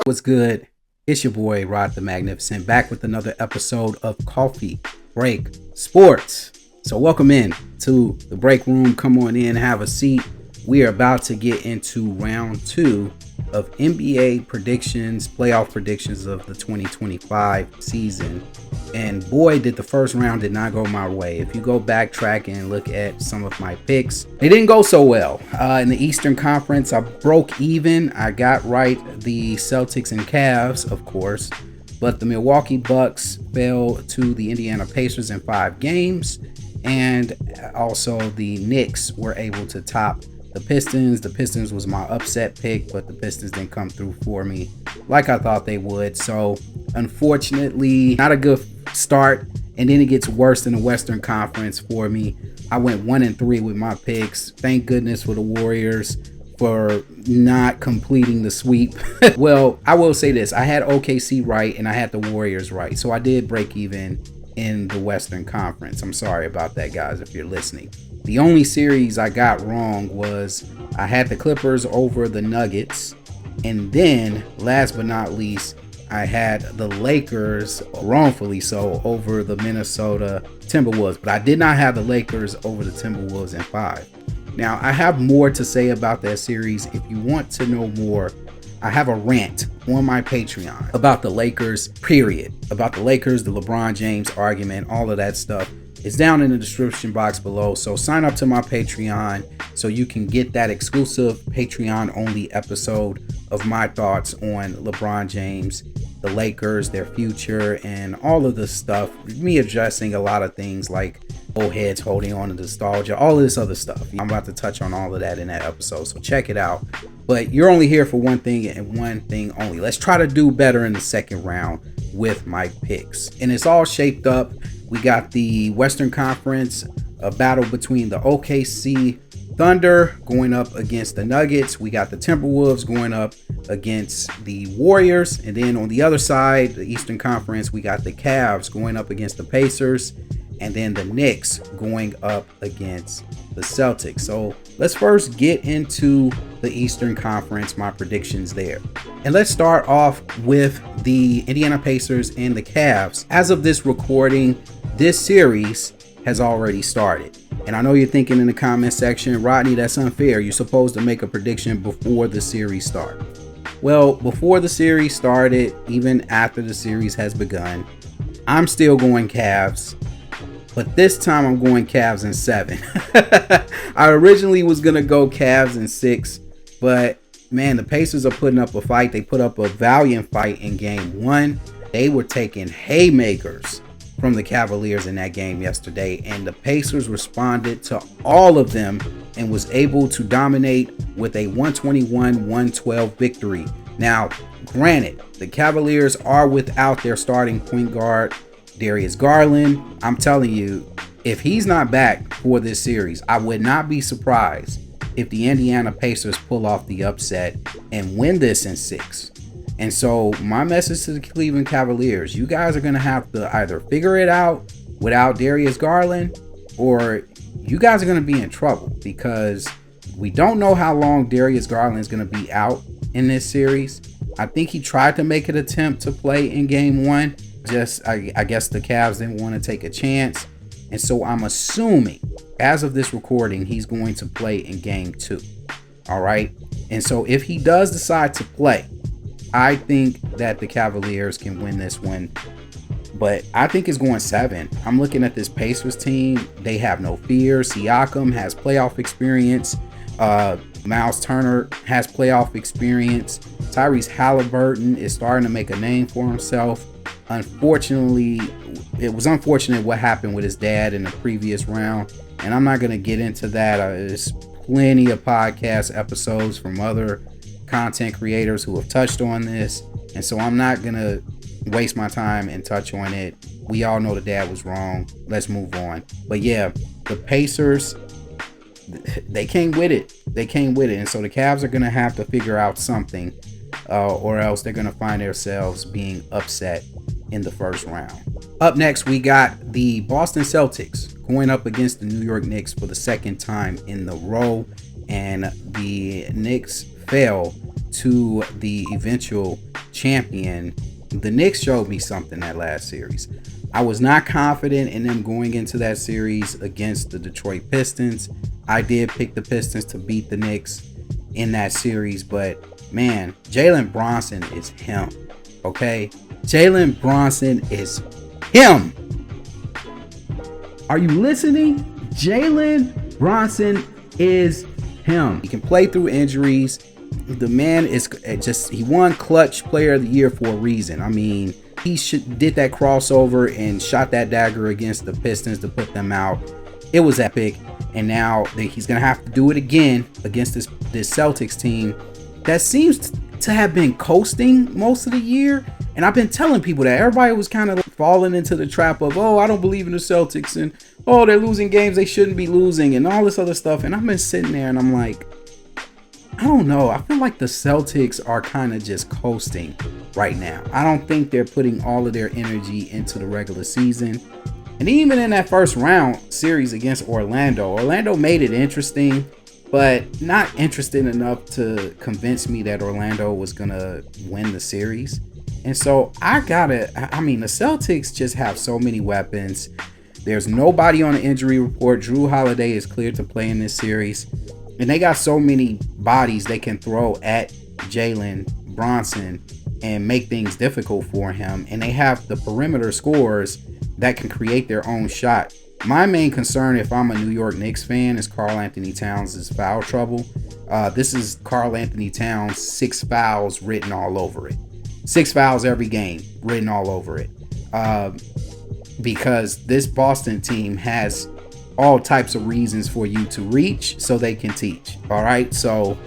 What's good? It's your boy Rod the Magnificent, back with another episode of Coffee Break Sports. So welcome in to the break room. Come on in, have a seat. We are about to get into round 2 of NBA predictions, playoff predictions of the 2025 season. And boy, did the first round did not go my way. If you go backtrack and look at some of my picks, they didn't go so well. In the Eastern Conference, I broke even. I got right the Celtics and Cavs, of course, but the Milwaukee Bucks fell to the Indiana Pacers in 5 games. And also the Knicks were able to top the Pistons. The Pistons was my upset pick, but the Pistons didn't come through for me like I thought they would. So unfortunately, not a good start. And then it gets worse in the Western Conference for me. I went 1-3 with my picks. Thank goodness for the Warriors for not completing the sweep. Well, I will say this. I had OKC right and I had the Warriors right. So I did break even in the Western Conference. I'm sorry about that, guys, if you're listening. The only series I got wrong was I had the Clippers over the Nuggets. And then, last but not least, I had the Lakers, wrongfully so, over the Minnesota Timberwolves. But I did not have the Lakers over the Timberwolves in 5. Now, I have more to say about that series. If you want to know more, I have a rant on my Patreon about the Lakers, period. About the Lakers, the LeBron James argument, all of that stuff. It's down in the description box below. So sign up to my Patreon so you can get that exclusive Patreon only episode of my thoughts on LeBron James, the Lakers, their future, and all of this stuff. Me addressing a lot of things like old heads holding on to nostalgia, all of this other stuff. I'm about to touch on all of that in that episode, so check it out. But you're only here for one thing and one thing only. Let's try to do better in the second round with my picks. And it's all shaped up. We got the Western Conference, a battle between the OKC Thunder going up against the Nuggets. We got the Timberwolves going up against the Warriors. And then on the other side, the Eastern Conference, we got the Cavs going up against the Pacers. And then the Knicks going up against the Celtics. So let's first get into the Eastern Conference, my predictions there. And let's start off with the Indiana Pacers and the Cavs. As of this recording, this series has already started. And I know you're thinking in the comment section, Rodney, that's unfair. You're supposed to make a prediction before the series starts. Well, before the series started, even after the series has begun, I'm still going Cavs. But this time I'm going Cavs in 7. I originally was going to go Cavs in 6. But man, the Pacers are putting up a fight. They put up a valiant fight in game 1. They were taking haymakers from the Cavaliers in that game yesterday. And the Pacers responded to all of them and was able to dominate with a 121-112 victory. Now, granted, the Cavaliers are without their starting point guard, Darius Garland. I'm telling you, if he's not back for this series, I would not be surprised if the Indiana Pacers pull off the upset and win this in 6. And so my message to the Cleveland Cavaliers, you guys are going to have to either figure it out without Darius Garland, or you guys are going to be in trouble, because we don't know how long Darius Garland is going to be out in this series. I think he tried to make an attempt to play in game 1. I guess the Cavs didn't want to take a chance. And so I'm assuming, as of this recording, he's going to play in game 2. All right. And so if he does decide to play, I think that the Cavaliers can win this one. But I think it's going 7. I'm looking at this Pacers team. They have no fear. Siakam has playoff experience. Miles Turner has playoff experience. Tyrese Halliburton is starting to make a name for himself. Unfortunately, it was unfortunate what happened with his dad in the previous round. And I'm not going to get into that. There's plenty of podcast episodes from other content creators who have touched on this. And so I'm not going to waste my time and touch on it. We all know the dad was wrong. Let's move on. But yeah, the Pacers, they came with it. They came with it. And so the Cavs are going to have to figure out something, or else they're going to find themselves being upset in the first round. Up next, we got the Boston Celtics going up against the New York Knicks for the second time in the row. And the Knicks fell to the eventual champion, the Knicks showed me something that last series. I was not confident in them going into that series against the Detroit Pistons. I did pick the Pistons to beat the Knicks in that series, but man, Jalen Brunson is him. Okay? Jalen Brunson is him. Are you listening? Jalen Brunson is him. He can play through injuries. The man is just, he won Clutch Player of the Year for a reason. I mean, he did that crossover and shot that dagger against the Pistons to put them out. It was epic. And now he's going to have to do it again against this Celtics team that seems to have been coasting most of the year. And I've been telling people that everybody was kind of falling into the trap of, oh, I don't believe in the Celtics, and oh, they're losing games they shouldn't be losing, and all this other stuff. And I've been sitting there and I'm like, I don't know. I feel like the Celtics are kind of just coasting right now. I don't think they're putting all of their energy into the regular season. And even in that first round series against Orlando made it interesting, but not interesting enough to convince me that Orlando was going to win the series. And so the Celtics just have so many weapons. There's nobody on the injury report. Drew Holiday is cleared to play in this series. And they got so many bodies they can throw at Jalen Brunson and make things difficult for him. And they have the perimeter scorers that can create their own shot. My main concern, if I'm a New York Knicks fan, is Karl-Anthony Towns' foul trouble. This is Karl-Anthony Towns' 6 fouls written all over it. 6 fouls every game written all over it. Because this Boston team has all types of reasons for you to reach so they can teach. All right. So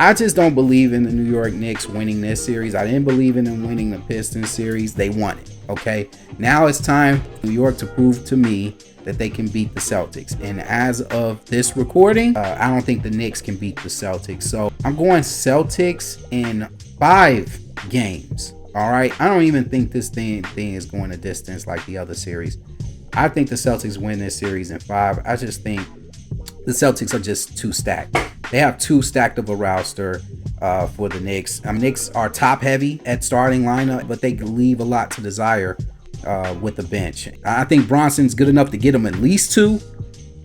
I just don't believe in the New York Knicks winning this series. I didn't believe in them winning the Pistons series. They won it. Okay. Now it's time for New York to prove to me that they can beat the Celtics. And as of this recording, I don't think the Knicks can beat the Celtics. So I'm going Celtics in 5 games. All right. I don't even think this thing is going a distance like the other series. I think the Celtics win this series in 5. I just think the Celtics are just too stacked. They have too stacked of a roster for the Knicks. Knicks are top heavy at starting lineup, but they leave a lot to desire with the bench. I think Bronson's good enough to get them at least 2,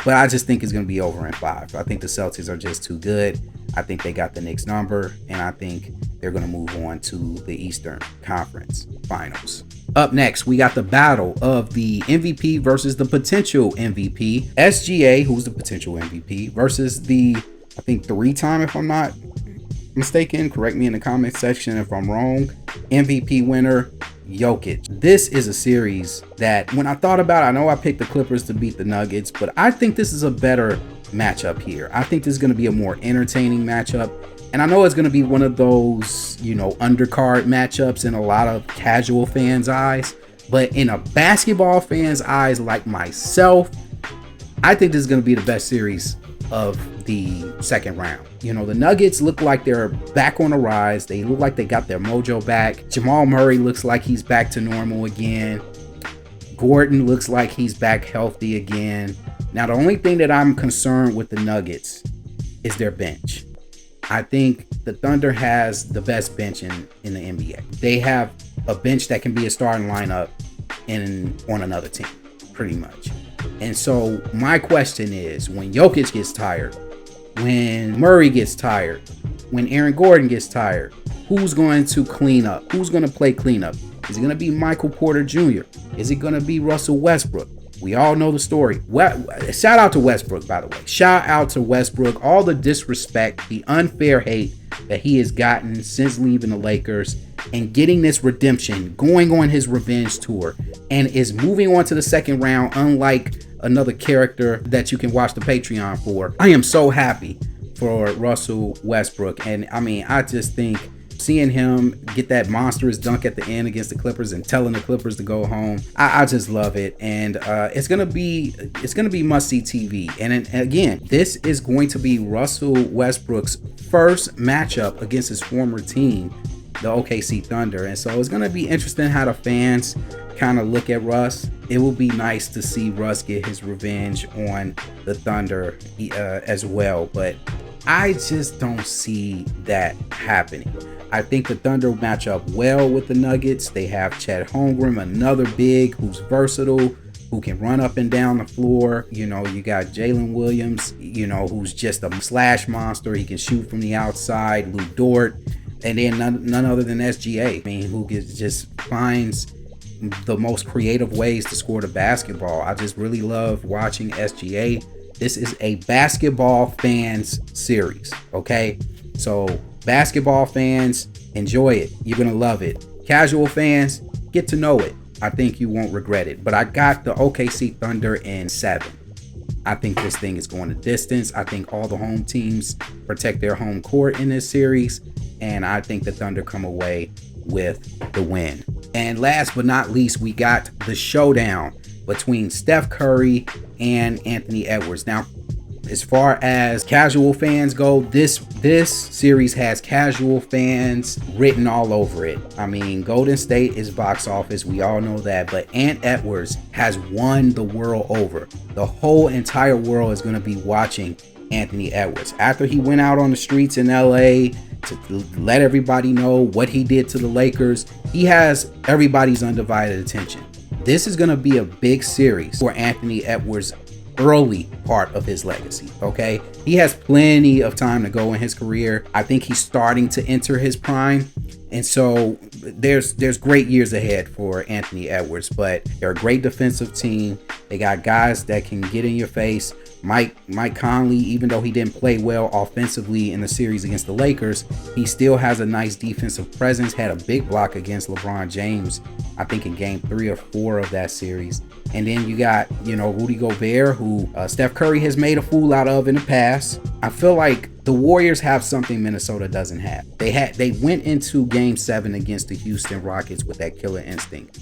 but I just think it's going to be over in 5. I think the Celtics are just too good. I think they got the Knicks number, and I think they're going to move on to the Eastern Conference Finals. Up next, we got the battle of the MVP versus the potential MVP. SGA, who's the potential MVP, versus the, I think 3-time, if I'm not mistaken, correct me in the comment section if I'm wrong, MVP winner, Jokic. This is a series that when I thought about it, I know I picked the Clippers to beat the Nuggets, but I think this is a better matchup here. I think this is going to be a more entertaining matchup. And I know it's going to be one of those, undercard matchups in a lot of casual fans' eyes. But in a basketball fan's eyes like myself, I think this is going to be the best series of the second round. The Nuggets look like they're back on the rise. They look like they got their mojo back. Jamal Murray looks like he's back to normal again. Gordon looks like he's back healthy again. Now, the only thing that I'm concerned with the Nuggets is their bench. I think the Thunder has the best bench in the NBA. They have a bench that can be a starting lineup on another team, pretty much. And so my question is, when Jokic gets tired, when Murray gets tired, when Aaron Gordon gets tired, who's going to clean up? Who's going to play cleanup? Is it going to be Michael Porter Jr.? Is it going to be Russell Westbrook? We all know the story. Shout out to Westbrook, by the way. Shout out to Westbrook. All the disrespect, the unfair hate that he has gotten since leaving the Lakers and getting this redemption, going on his revenge tour, and is moving on to the second round, unlike another character that you can watch the Patreon for. I am so happy for Russell Westbrook. And I just think seeing him get that monstrous dunk at the end against the Clippers and telling the Clippers to go home, I just love it. And it's gonna be must-see TV. And again, this is going to be Russell Westbrook's first matchup against his former team, the OKC Thunder. And so it's gonna be interesting how the fans kind of look at Russ. It will be nice to see Russ get his revenge on the Thunder as well. But I just don't see that happening. I think the Thunder match up well with the Nuggets. They have Chet Holmgren, another big who's versatile, who can run up and down the floor. You know, you got Jalen Williams, you know, who's just a slash monster. He can shoot from the outside. Lou Dort, and then none other than SGA. I mean, who just finds the most creative ways to score the basketball. I just really love watching SGA. This is a basketball fans series, okay? So basketball fans, enjoy it. You're gonna love it. Casual fans, get to know it. I think you won't regret it. But I got the OKC Thunder in 7. I think this thing is going the distance. I think all the home teams protect their home court in this series, and I think the Thunder come away with the win. And last but not least, we got the showdown between Steph Curry and Anthony Edwards. Now, as far as casual fans go, this series has casual fans written all over it. I mean, Golden State is box office. We all know that. But Ant Edwards has won the world over. The whole entire world is going to be watching Anthony Edwards. After he went out on the streets in LA to let everybody know what he did to the Lakers, he has everybody's undivided attention. This is going to be a big series for Anthony Edwards' early part of his legacy, okay? He has plenty of time to go in his career. I think he's starting to enter his prime. And so there's great years ahead for Anthony Edwards, but they're a great defensive team. They got guys that can get in your face. Mike Conley, even though he didn't play well offensively in the series against the Lakers, he still has a nice defensive presence. Had a big block against LeBron James, I think in game 3 or 4 of that series. And then you got, you know, Rudy Gobert, who Steph Curry has made a fool out of in the past. I feel like the Warriors have something Minnesota doesn't have. They went into game 7 against the Houston Rockets with that killer instinct.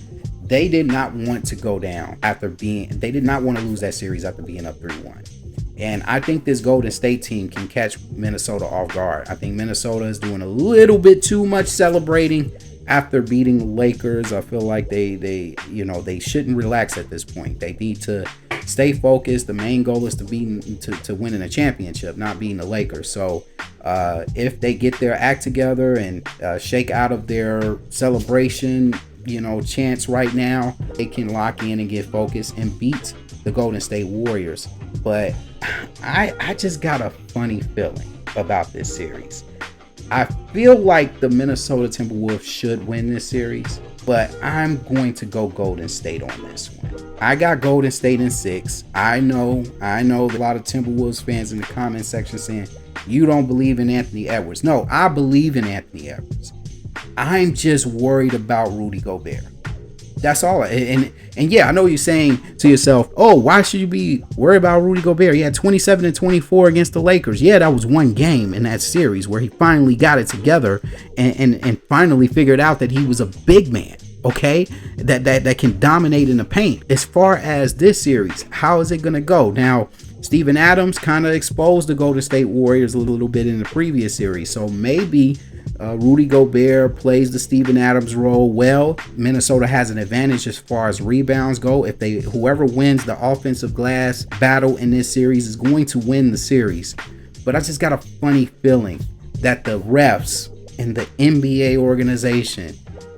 They did not want to go down they did not want to lose that series after being up 3-1. And I think this Golden State team can catch Minnesota off guard. I think Minnesota is doing a little bit too much celebrating after beating the Lakers. I feel like they shouldn't relax at this point. They need to stay focused. The main goal is to winning a championship, not beating the Lakers. So if they get their act together and shake out of their celebration, chance right now, they can lock in and get focused and beat the Golden State Warriors. But I just got a funny feeling about this series. I feel like the Minnesota Timberwolves should win this series, but I'm going to go Golden State on this one. I got Golden State in 6. I know a lot of Timberwolves fans in the comment section saying you don't believe in Anthony Edwards. No, I believe in Anthony Edwards. I'm just worried about Rudy Gobert. That's all. And yeah, I know you're saying to yourself, oh, why should you be worried about Rudy Gobert? He had 27 and 24 against the Lakers. Yeah, that was one game in that series where he finally got it together and finally figured out that he was a big man, okay, that can dominate in the paint. As far as this series, how is it going to go? Now, Steven Adams kind of exposed the Golden State Warriors a little bit in the previous series, so maybe Rudy Gobert plays the Steven Adams role well. Minnesota has an advantage as far as rebounds go. Whoever wins the offensive glass battle in this series is going to win the series. But I just got a funny feeling that the refs and the NBA organization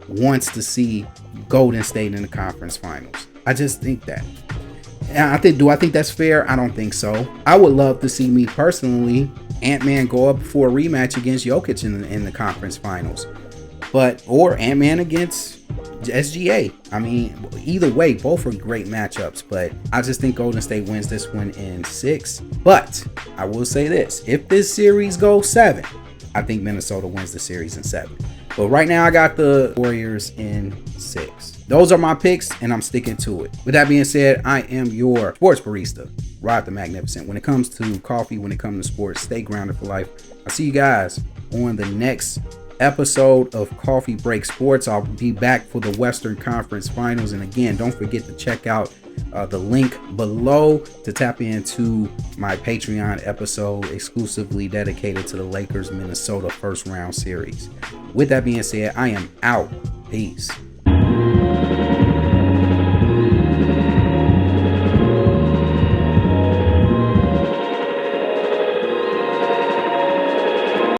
wants to see Golden State in the conference finals. I just think that. And do I think that's fair? I don't think so. I would love to see, me personally, Ant-Man go up for a rematch against Jokic in the conference finals, or Ant-Man against SGA. I mean, either way, both are great matchups, but I just think Golden State wins this one in 6. But I will say this: if this series goes 7, I think Minnesota wins the series in 7. But right now, I got the Warriors in 6. Those are my picks, and I'm sticking to it. With that being said, I am your sports barista, Rod the Magnificent. When it comes to coffee, when it comes to sports, stay grounded for life. I'll see you guys on the next episode of Coffee Break Sports. I'll be back for the Western Conference Finals. And again, don't forget to check out the link below to tap into my Patreon episode exclusively dedicated to the Lakers Minnesota first round series. With that being said, I am out. Peace.